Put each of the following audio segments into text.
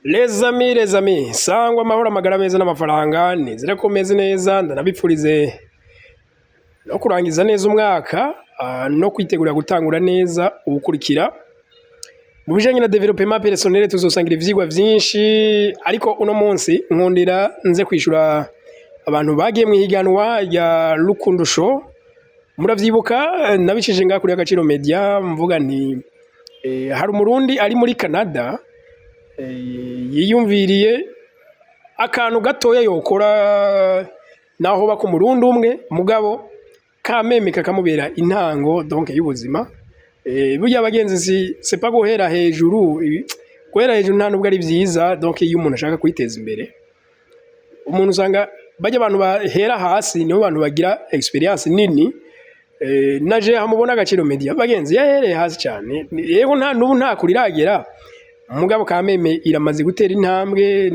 Les amis, sangwa amahoro amagara meza n'amafaranga nizere ko meze neza ndanabipfurize no kurangiza neza umwaka no kwitegura gutangura neza ubukurikira mu bijanye na development personnel tuzosangira ivyigwa vyinshi ariko uno munsi nkundira nze kwishura abantu bagiye mu higanwa ya Rukundo Show muravyibuka nabicije ngakuri Agaciro Media mvuga nti hari umurundi ari muri Canada yiyumviriye akantu gatoya yokora naho bako murundi umwe mugabo kameme kakamubera intango donc y'ubuzima burya abagenzi c'est pas guhera hejuru nta nubwo ari vyiza donc iyo umuntu ashaka kwiteza imbere umuntu usanga bajya abantu bahera hasi nibo bantu bagira experience nini naje hamubona Agaciro Media bagenzi yahereye hasi cyane yego nta nubu nta kuriragera mugabo kameme iramaze gutera intambwe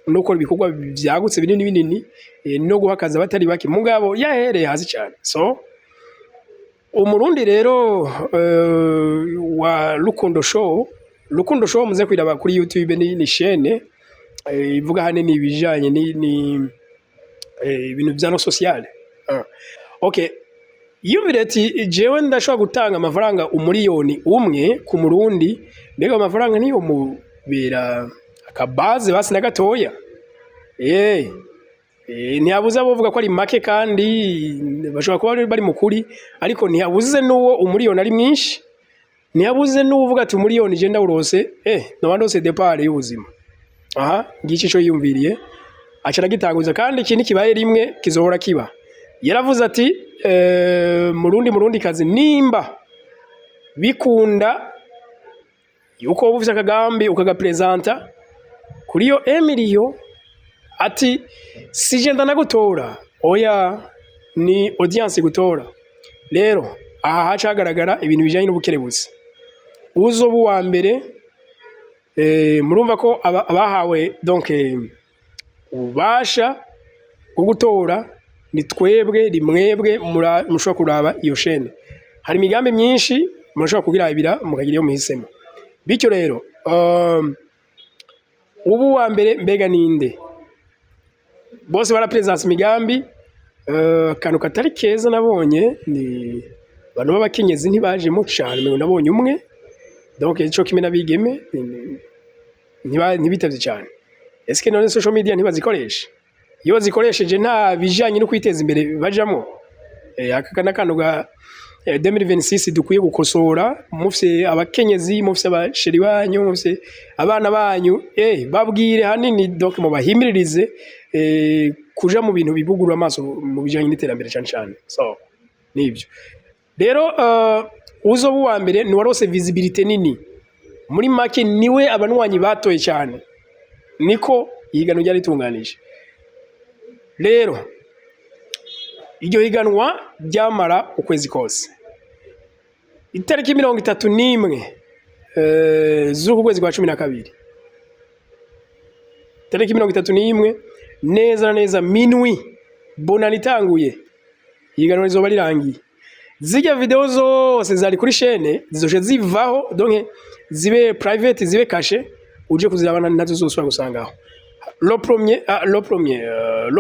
no gukora ibikorwa byagutse binini no guhakaza batari bake mugabo yahereye hasi cyane so umurundi rero wa Rukundo Show muze kwiraba kuri YouTube ni chaîne ivuga hanini ibijanye ni ibintu bya no social okay yumvire ati jewe ndashobora gutanga amafaranga umuriyoni umwe ku murundi mbega amafaranga niyo mubera akabaze basi na gatoya ntiyabuze abavuga ko ari make kandi bashobora kuba bari mukuri ariko ntiyabuze n'uwo umuriyoni ari mwinshi ntiyabuze n'uwo uvuga ati umuriyoni je ndawurose nabandose départ y'ubuzima ngici cyo yumviriye acara gitanguza kandi ikindi kibaye rimwe kizohora kiba yaravuze ati murundi kazi nimba bikunda yuko ufise akagambi ukagapresenta kuri yo Emilio ati sije ndanagutora oya ni audience gutora rero aha hacagaragara ibintu bijanye n'ubukerebuzi uzobu wa mbere murumva ko abahawe donc ubasha bwo gutora ni twebwe rimwebwe mushobora kuraba iyo chaîne hari imigambi myinshi mushobora kugirabira mukagira iyo muhisemo bityo rero ubu wa mbere mbega ninde bose bara presence migambi kanu katari keza nabonye ni bantu b'abakenyezi ntibaje mu cyane mwe nabonye umwe donc ico kimwe nabigeme ntibitavye cyane eske none social media ntibazikoresha iyo zikoresheje nta bijanye no kwiteza imbere bajamo akakana kanu ga 2026 dukwiye gukosora mufise abakenyezi mufise abasheri banyu mufise abana banyu babwire hanini donc mu bahimiririze kuja mu bintu bibugurura amaso mu bijanye n'iterambere cyane so nibyo rero uzobu wa mbere ni warose visibility nini muri make niwe abanwanyi batoye cyane niko yigano ryari tunganije rero iryo higanwa ryamara ukwezi kose itariki 31 z'uku kwezi kwa 12 itariki 31 neza minwi bonani itanguye higanwa rizoba rirangiye zijya video zose zari kuri chaîne zizoje zivaho donc zibe private zibe caché uje kuzirabana nazo zose bagusangaho le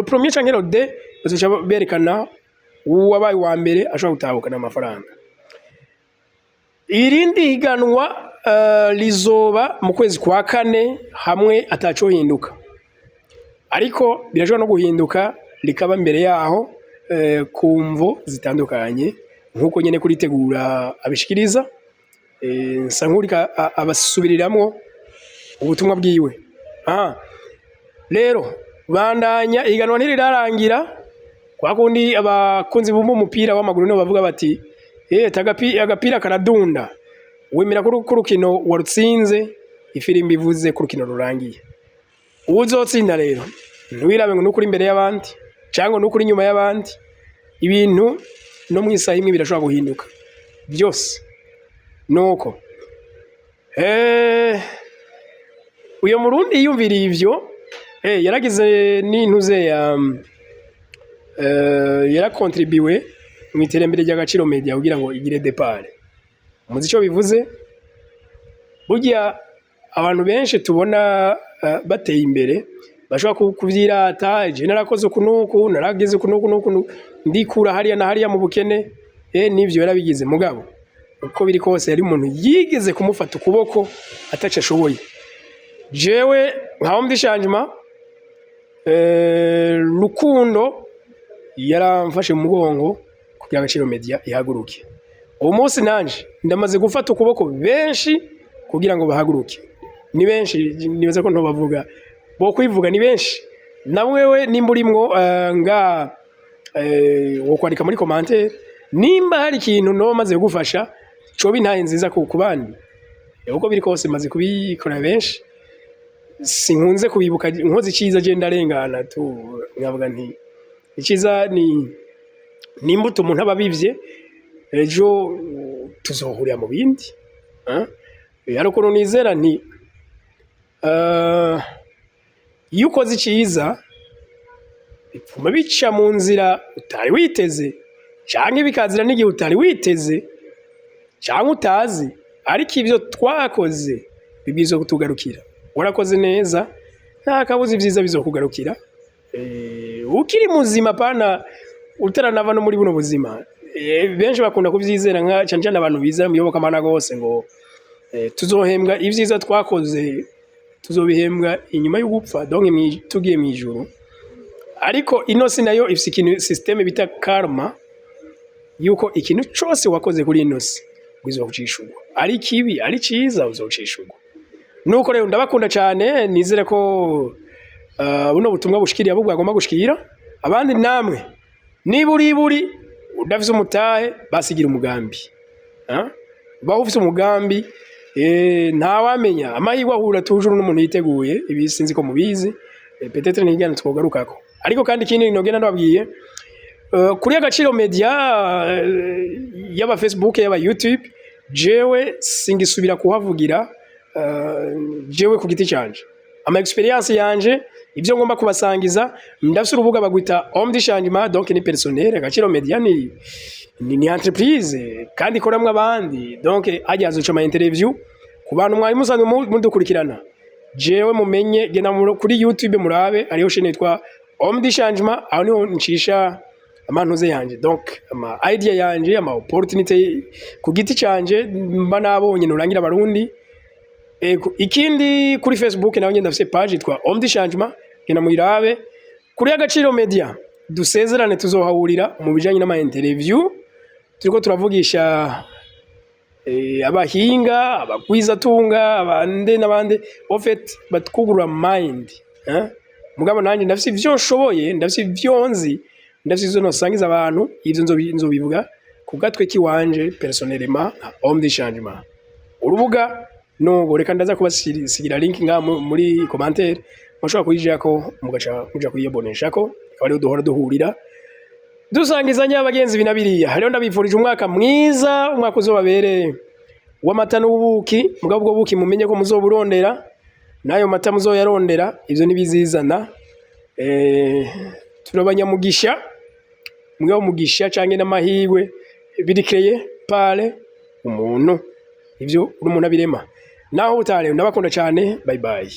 premier cyangwa le de bazoca berekana uwabaye wa mbere ashobora gutahukana amafaranga irindi higanwa lizoba mu kwezi kwa 4 hamwe ataco hinduka ariko birashobora no guhinduka likaba mbere yaho kumvo zitandukanye nkuko nyene kuritegura abishikiriza nsankurika abasubiriramwo ubutumwa bwiwe rero bandanya higanwa ntirirarangira kwa kundi abakunzi b'umupira w'amaguru no bavuga bati agapira karadunda wemera ko urukino warutsinze ifirimbi ivuze ko urukino rurangiye uzotsinda rero ntiwirabe ngo nukuri imbere y'abandi cyangwa nukuri inyuma y'abandi ibintu no mwisaha imwe birashobora guhinduka byose nuko uyo murundi yumviriye ivyo yaragize n'intuze yarakontribuwe mu iterambere ry'Agaciro Media kugira ngo igire départ muzi cyo bivuze burya abantu benshi tubona bateye imbere bashobora kuvyirata je narakoze ukunuku narageze ukunuku ndikura hariya na hariya mu bukene nivyo yarabigize mugabo uko biri kose yari umuntu yigeze kumufata ukuboko ataca ashoboye jewe nkaho mdishangima Rukundo yaramfashe mu mugongo kugira Agaciro Media ihaguruke uwo munsi nanje ndamaze gufata ukuboko benshi kugira ngo bahaguruke ni benshi nibaza ko ntobavuga bo kwivuga ni benshi namwewe nimba urimwo nga wo kwandika muri commentaire nimba hari ikintu no maze gufasha coba intaye nziza ku bandi uko biri kose maze kubikora benshi sinkunze kubibuka nkoze iciza je ndarengana tu nkavuga nti iciza ni nimbuto umuntu ababivye ejo tuzohurira mu bindi ariko nizera nti iyo ukoze iciza bipfuma bica mu nzira utari witeze canke bikazira n'igihe utari witeze canke utazi ariko ivyo twakoze bibizo kutugarukira warakoze neza nta kabuzi vyiza bizokugarukira ukiri muzima pana utaranava no muri buno buzima benshi bakunda kuvyizera nka cyane abantu biza muyoboka mana gose ngo tuzohembwa ivyiza twakoze tuzobihembwa inyuma yo gupfa donc tugiye mu ijuru ariko ino sinayo ifise ikintu systeme bita karma yuko ikintu cyose wakoze kuri ino si uzokucishurwa ari kibi ari ciza uzocishurwa nuko rero ndabakunda cyane nizere ko buno butumwa bushikiriye abubwo agomba gushikira abandi namwe niburi udafise umutahe basigira umugambi baho ufise umugambi nta wamenya amahirwe ahura tujuru n'umuntu yiteguye ibi sinzi ko mubizi peut-être nigana twogarukako ariko kandi ikindi nogenda ndababwiye kuri Agaciro Media yaba Facebook yaba YouTube jewe singisubira kuhavugira jewe ku giti canje ama experience yanje ivyo ngomba kubasangiza ndafise urubuga bagwita Omdishangima donc ni personnel Agaciro Media ni entreprise kandi koramwe abandi donc ajya azoca ama interview ku bantu mwari musanzwe mudukurikirana jewe mumenye gena kuri YouTube murabe ariho chaîne yitwa Omdishangima aho niho ncisha amantuze yanje donc ama idea yanje ama opportunity ku giti canje mba nabonye nurangira abarundi ikindi kuri Facebook nawe ndafise page yitwa Omdishangima gena muyirabe kuri Agaciro Media dusezerane tuzohahurira mu bijanye n'ama interview turiko turavugisha abahinga abagwiza tunga abande nabande en fait batkugura mind mugabo nanje ndafise ivyo nshoboye ndafise ivyo nzi ndafise izo nosangiza abantu ivyo nzobivuga ku gatwe kiwanje personnellement Omdishangima urubuga no reka ndaza kubasigira link nga muri commentaire mushobora kuyijako muja kuyiboneshako akaba duhora duhurira dusangizanya abagenzi binabiriya hariho ndabifurije umwaka mwiza umwaka uzobabere w'amata n'ubuki mugabo bwo buki mumenye ko muzoburondera nayo mata muzoyarondera ivyo nibizizana turabanyamugisha mugabo mugisha canke n'amahirwe birikeye pale umuntu ivyo umuntu abirema naho utare ndabakunda cyane bye bye.